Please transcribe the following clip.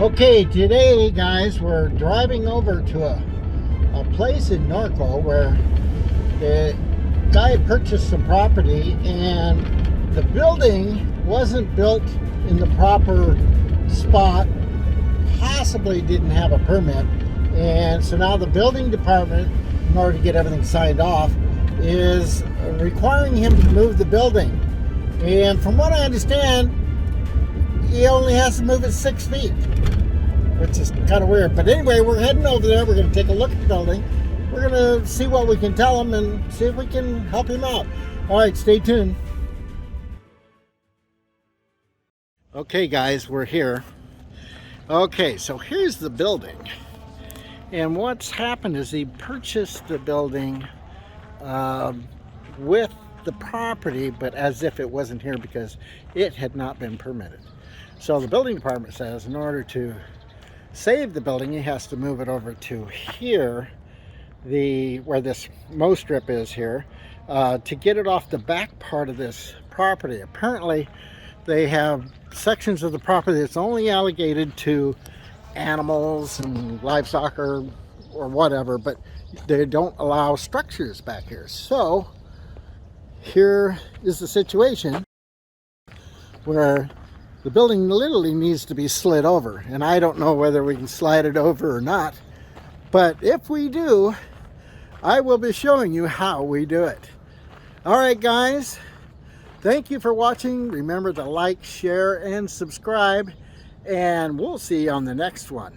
Okay, today guys, we're driving over to a place in Norco where the guy had purchased some property and the building wasn't built in the proper spot, possibly didn't have a permit, and so now the building department, in order to get everything signed off, is requiring him to move the building. And from what I understand, he only has to move it 6 feet, which is kind of weird. But anyway, we're heading over there. We're going to take a look at the building. We're going to see what we can tell him and see if we can help him out. All right, stay tuned. Okay, guys, we're here. Okay, so here's the building. And what's happened is he purchased the building with the property, but as if it wasn't here because it had not been permitted. So the building department says in order to save the building, he has to move it over to here, where this mow strip is here, to get it off the back part of this property. Apparently, they have sections of the property that's only allocated to animals and livestock or whatever, but they don't allow structures back here. So here is the situation where the building literally needs to be slid over, and I don't know whether we can slide it over or not, but if we do, I will be showing you how we do it. All right, guys, thank you for watching. Remember to like, share, and subscribe, and we'll see you on the next one.